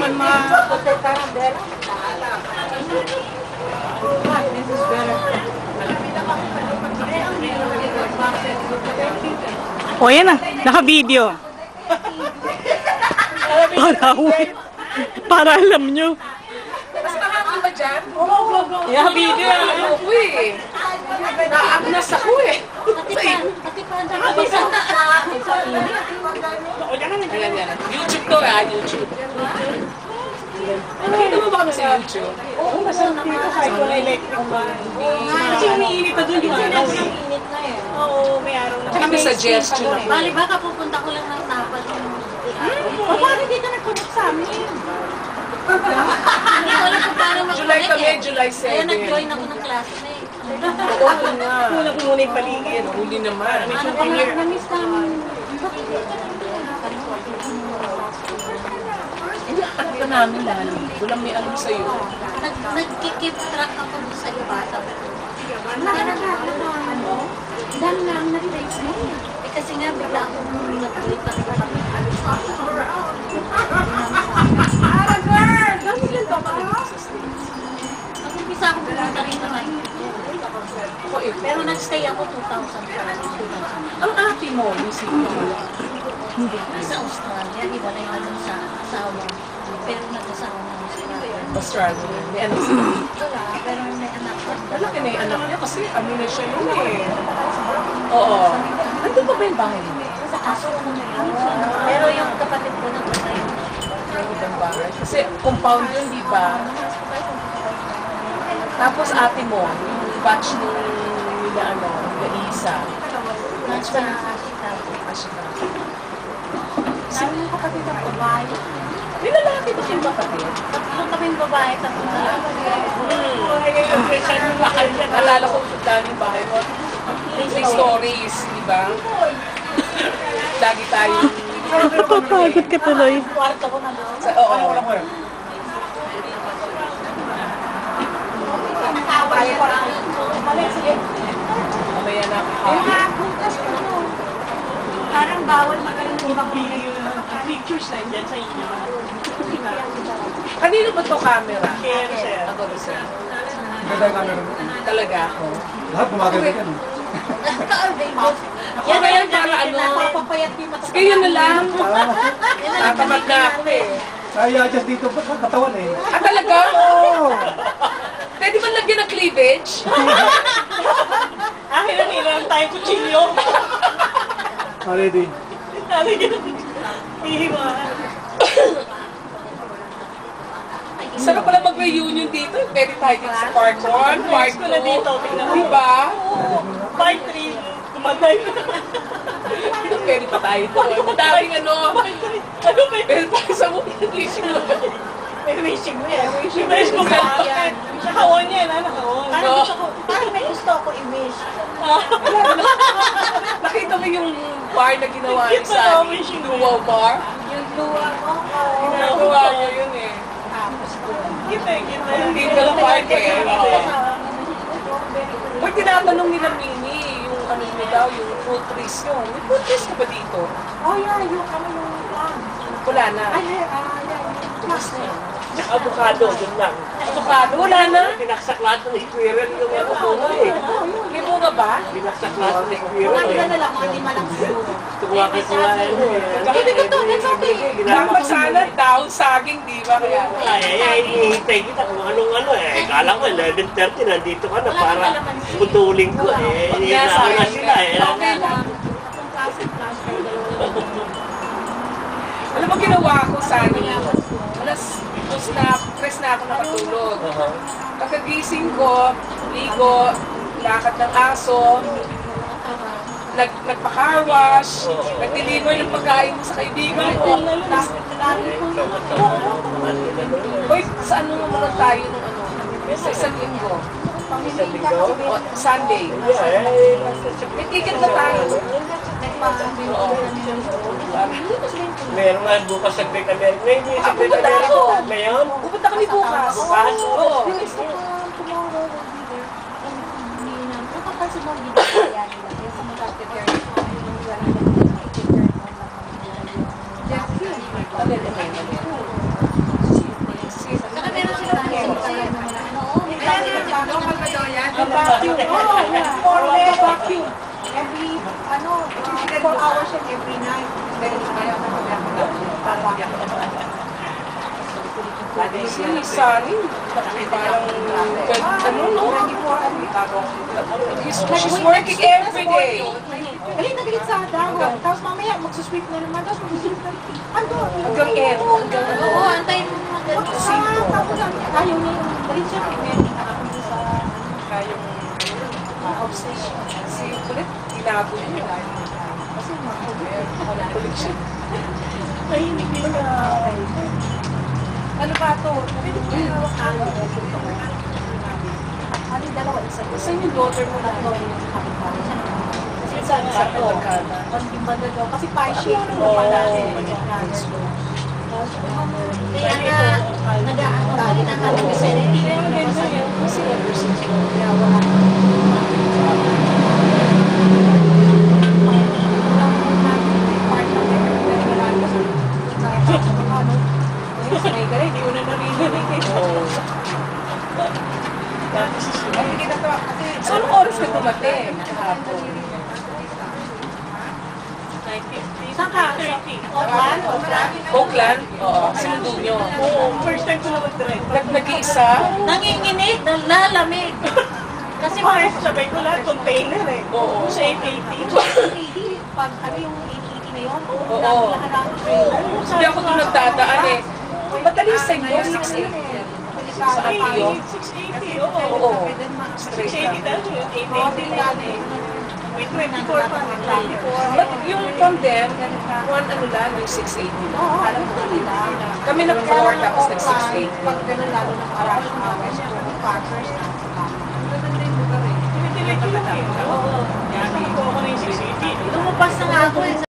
naman This is better. O yan na, naka-video. Para alam nyo. Mas nakakal ba dyan? Yeah, video. Ako eh. Naagnas ako eh. Ayan, yan. YouTube to YouTube. Nakita mo ba kami sa YouTube? Oo, masarap dito kahit wala electric ba. Kasi umiinit pa doon yung araw eh. Oo, may araw na. Tsaka may suggestion ako. Bali, baka pupunta ko lang ng tapat. Paano dito nag-connect sa amin? Hindi ko alam kung paano July mag-connect kami, eh. July Kaya 7. nag-join ako ng klase na eh. Oo nga. Wala ko muna yung paligid. Huli naman. Ano ba na-miss namin? Ito namin lalo. Walang may alam sa'yo. Nag-keep track ako sa iba. Dami namin na-face mo. Eh kasi nga bigla akong nag-lipat sa kami. Nag-umpisa ako pumunta rito ngayon. Pero nag-stay ako 2000. Ang ate mo, yung sino? Nasa Australia, iba na yung alam sa asawa. Pero nag-asawa na Australia. Australia. May anak siya. Wala, pero may anak ko. Malaki na yung anak niya kasi kami na siya nun eh. Oo. Nandun pa ba yung bahay niya? Sa aso ko na yun. Pero yung kapatid ko na patay. Ibang bahay. Kasi compound yun, di ba? Tapos ate mo, yung batch ni nila ano, nila Isa. Nasa Ashita. Ashika. Sabi yung kapatid ng babae. May lalaki ba siyang kapatid? Tatlong kaming babae, tatlong lalaki. Naalala ko kung dami yung bahay mo. Three stories, di ba? Lagi tayo. Napapagod ka tuloy. Kwarto ko na doon. Oo. Mamaya na ako. Parang bawal magaling kung mag-video yung pictures na dyan sa inyo. Kanino ba to camera? Kaya sir. Ako ba sir? Ganda yung camera mo. Talaga ako. Lahat gumaganda yan. Yan na yan para ano. Napapapayat yung mata. Sige, yun na lang. Tatamad na ako eh. Ay-adjust dito pa katawan eh. Ah, talaga? Oo! Pwede ba lagyan ng cleavage? Akin na nilang tayong kutsilyo. Ready? Hihiwaan. Sarap pala mag-reunion dito. Pwede tayo dito sa part 1, part 2. ko na dito, tingnan mo. Diba? Part 3, tumatay. Pwede pa tayo doon. Madaming ano. Ano ba yun? Pwede tayo sa wishing mo. May wishing mo yan. Wish mo ka. Naka-on yan, ha? Naka-on. Parang may gusto ako i-wish. Nakita mo yung bar na ginawa ni Cute na Sunny? wishing Luau bar? Yung luwag ko. Ginagawa niya yun eh. Kita. Hindi ka lang park eh. Uy, tinatanong nila Mini, yung ano nyo daw, yung fruit trees nyo. May fruit trees ka ba dito? Oh, yeah, yung Wala na. Avocado, yun lang. Avocado, wala na. Pinaksak lahat ng squirrel yung ano ko eh. May bunga ba? Pinaksak lahat ng squirrel Mga eh. na lang, mga lima lang siguro. Tumakas na Hindi ko to, that's okay. Dapat sana down saging, di ba? Kaya, Ay, hinihintay kita kung anong ano eh. Kala ko 11:30 nandito ka na para putulin ko eh. Hinahan na sila eh. Okay lang. Alam mo, ginawa ko sana alas 2 na, 3 na ako nakatulog. Pagkagising ko, ligo, lakad ng aso, nagpa-car wash, nag-deliver ng pagkain mo sa kaibigan ko. Uy, saan mo muna tayo nung ano? Sa isang linggo. O, Sunday. May ticket na tayo. Oo. Meron nga bukas sa Great America. May hindi sa Great Pupunta America. ako. Ngayon? Pupunta kami bukas. Bukas? Oo. vacuum. Oh, yeah. For the vacuum. Every, 4 hours and every night. Si Sunny, parang, he's working every day. Galit na galit sa dahon. Tapos mamaya magsusweep na naman. Tapos magsusweep na naman. Hanggang end, hanggang ano. Oo, antayin mo mga ganun. Tapos ayaw niya yung galit siya. Sa Kayong obsession. si kulit, tinago niya. Kasi makulit siya. Mahinig din na. Ano ba ito? Pwede ko yung hawak ako. Ano yung dalawa? Isa yung daughter mo na ito. Kasi saan sa ito? Hindi ba na daw? Kasi pie-shape mo pala. Kaya nga, nag-aano lagi na kami kasi hindi ko naman sa iyo. Kasi ever since ko, kaya wala. May gala, hindi ko na narinig. So, anong oras ka dumating? Kahapon. Saan ka? Oakland? Oakland? Oo. Sinundo nyo. Oo, first time ko na mag-drive. Nag-iisa? Nanginginig, nalamig. Kasi Kasi sabay ko lahat, container eh. Oo. Sa 880. pag ano yung 880 na yun, Oo. lahat ng trailer. Hindi ako doon nagdadaan eh. Madaling sa inyo, 680. Sa Aguio. 680, oo. Oo. 680 dahil yung 880. May 24 pa, may 24. But yung from them, one ano lang, yung 680 lang. Alam ko nila. Kami nag-4 tapos nag-680. Pag gano'n lalo ng arash mga factors na